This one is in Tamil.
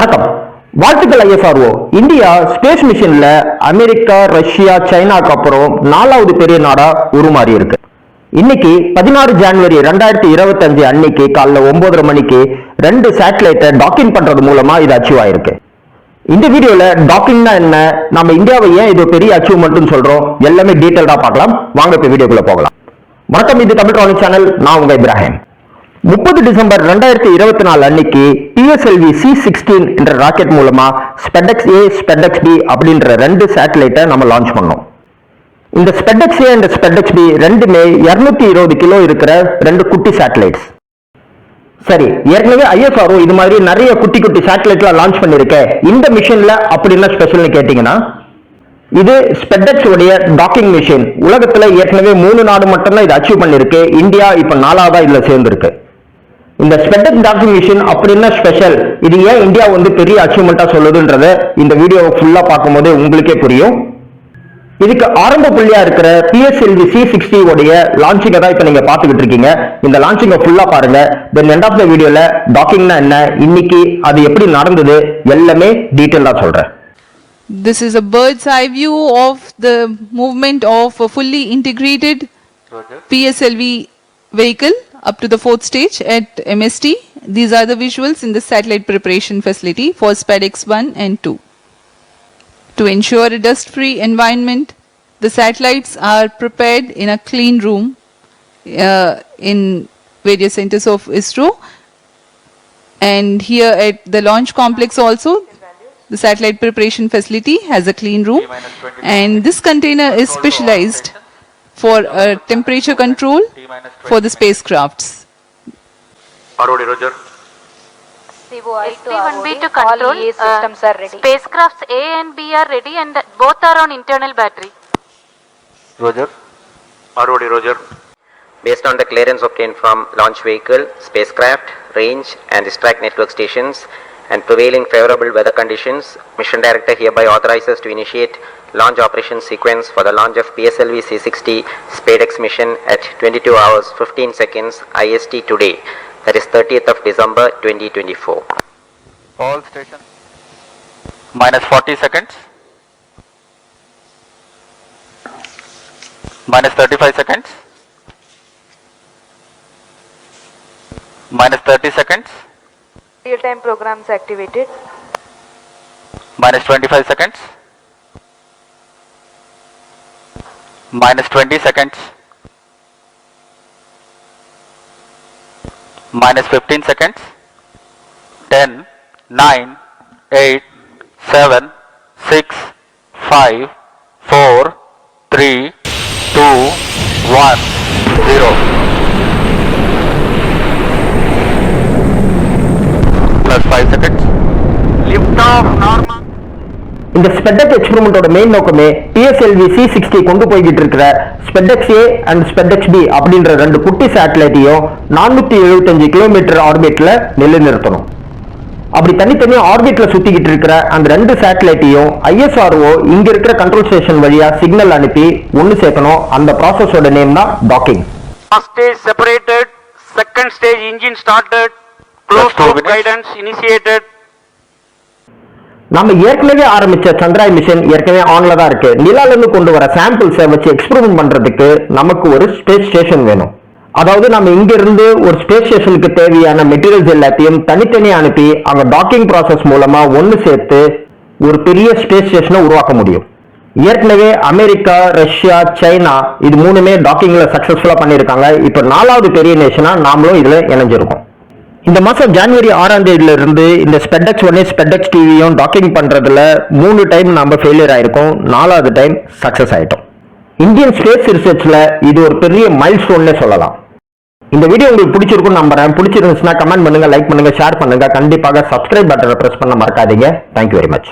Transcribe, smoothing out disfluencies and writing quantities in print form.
வணக்கம். வாழ்த்துக்கள் ISRO. இந்தியா ஸ்பேஸ் மிஷன்ல அமெரிக்கா, ரஷ்யா, சைனாக்கு அப்புறம் 4வது பெரிய நாடா உருமாறி இருக்கு. இன்னைக்கு 16 ஜனவரி 2025 அன்னைக்கு காலைல 9:30 மணிக்கு 2 சேட்டலைட்டை டாக்கிங் பண்றது மூலமா இது அச்சீவ் ஆயிருக்கு. இந்த வீடியோல டாக்கிங்னா என்ன, நம்ம இந்தியாவை ஏன் இது பெரிய அச்சீவ்மெண்ட் சொல்றோம், எல்லாமே டீடைல்டா பார்க்கலாம். வாங்க இப்ப வீடியோக்குள்ள போகலாம். வணக்கம், இது தமிழ் சேனல். நான் உங்க இப்ராஹிம். 30 டிசம்பர் 2024 அன்னைக்கு PSLV C-16 என்ற ராக்கெட் மூலமா SpaceX A, SpaceX B அப்படின்ற 2 சேட்டலைட்டை நம்ம லான்ச் பண்ணோம். இந்த SpaceX A and SpaceX B ரெண்டுமே 220 கிலோ இருக்கிற 2 குட்டி சேட்டலைட்ஸ். சரி, ஏற்கனவே ISRO இது மாதிரி நிறைய குட்டி குட்டி சேட்டலைட்லாம் லான்ச் பண்ணிருக்கேன். இந்த மிஷன்ல அப்படி என்ன ஸ்பெஷல்னு கேட்டீங்கன்னா, இது SpaceX உடைய டாக்கிங் மிஷன். உலகத்துல ஏற்கனவே 3 நாடு மட்டும்தான் இதை அச்சீவ் பண்ணிருக்கு. இந்தியா இப்ப 4வதா இதுல சேர்ந்திருக்கு. இந்த SpaceX டாக்கிங் மிஷன் அப்படி என்ன ஸ்பெஷல், இது ஏன் இந்தியா பெரிய அச்சீவ்மெண்டா சொல்லுதுன்றத இந்த வீடியோ ஃபுல்லா பார்க்கும்போது உங்களுக்கே புரியும். இதுக்கு ஆரம்ப புள்ளியா இருக்கிற PSLV C-60 உடைய லான்ச்சிங் தான் இப்ப நீங்க பாத்துக்கிட்டு இருக்கீங்க. இந்த லான்ச்சிங்க ஃபுல்லா பாருங்க. தென் எண்ட் ஆஃப் த வீடியோல டாக்கிங்னா என்ன, இன்னைக்கு அது எப்படி நடந்தது, எல்லாமே டீடைலா சொல்றேன். This is a bird's eye view of the movement of a fully integrated PSLV vehicle up to the 4th stage at MST. These are the visuals in the satellite preparation facility for SpaceX 1 and 2. To ensure a dust-free environment, the satellites are prepared in a clean room in various centers of ISRO. And here at the launch complex also, the satellite preparation facility has a clean room, and this container is specialized for temperature control for the spacecrafts. ROD Roger. SP1B to control, all systems are ready. Spacecrafts A and B are ready and both are on internal battery. Roger. ROD Roger. Based on the clearance obtained from launch vehicle, spacecraft, range and distract network stations, and prevailing favorable weather conditions, Mission Director hereby authorizes to initiate launch operation sequence for the launch of PSLV C-60 SpaceX mission at 22 hours 15 seconds IST today, that is 30th of December 2024. All stations. Minus 40 seconds. Minus 35 seconds. Minus 30 seconds. Real-time programs activated. Minus 25 seconds. Minus 20 seconds. Minus 15 seconds. 10, 9, 8, 7, 6, 5, 4, 3, 2, 1, 0. Plus 5 seconds. Lift off normal. இந்த SpaceX எக்ஸ்பெரிமெண்டோட மெயின் நோக்கமே PSLV C-60 கொண்டு போய்கிட்டு இருக்கிற SpaceX A and SpaceX B அப்படின்ற 2 குட்டி சேட்டலைட்டையும் 475 கிலோமீட்டர் ஆர்பிட்ல நிலைநிறுத்தணும். அப்படி தனித்தனி ஆர்பிட்ல சுத்திக்கிட்டு இருக்கிற அந்த 2 சேட்டலைட்டையும் ISRO இங்க இருக்கிற கண்ட்ரோல் ஸ்டேஷன் வழியா சிக்னல் அனுப்பி ஒன்னு சேர்க்கணும். அந்த ப்ராசஸோட நேம் தான் docking. First stage separated, second stage engine started, closed loop guidance initiated. நம்ம ஏற்கனவே ஆரம்பிச்ச சந்திராய் மிஷன் ஏற்கனவே ஆன்ல தான் இருக்கு. நிலால இருந்து கொண்டு வர சாம்பிள்ஸை வச்சு எக்ஸ்பெரிமெண்ட் பண்றதுக்கு நமக்கு ஒரு ஸ்பேஸ் ஸ்டேஷன் வேணும். அதாவது நம்ம இங்க இருந்து ஒரு ஸ்பேஸ் ஸ்டேஷனுக்கு தேவையான மெட்டீரியல்ஸ் எல்லாத்தையும் தனித்தனியா அனுப்பி அங்க டாக்கிங் ப்ராசஸ் மூலமா ஒன்னு சேர்த்து ஒரு பெரிய ஸ்பேஸ் ஸ்டேஷனை உருவாக்க முடியும். ஏற்கனவே அமெரிக்கா, ரஷ்யா, சைனா இது மூணுமே டாக்கிங்ல சக்சஸ்ஃபுல்லா பண்ணிருக்காங்க. இப்ப 4வது பெரிய நேஷனா நாமளும் இதுல இணைஞ்சிருக்கோம். இந்த மாசம் ஜனவரி 6ஆம் தேதியில இருந்து இந்த SpaceX 1, SpaceX TVயும் டாக்கிங் பண்றதுல 3 டைம் நம்ம ஃபெயிலியர் ஆயிருக்கோம். 4வது டைம் சக்சஸ் ஆயிட்டோம். இந்தியன் ஸ்பேஸ் ரிசர்ச்ல இது ஒரு பெரிய மைல்ஸ்டோன்னே சொல்லலாம். இந்த வீடியோ உங்களுக்கு பிடிச்சிருக்கும் நம்புறேன். பிடிச்சிருந்துச்சுன்னா கமெண்ட் பண்ணுங்க, லைக் பண்ணுங்க, ஷேர் பண்ணுங்க. கண்டிப்பாக சப்ஸ்கிரைப் பட்டனை பிரஸ் பண்ண மறக்காதீங்க. Thank you very much.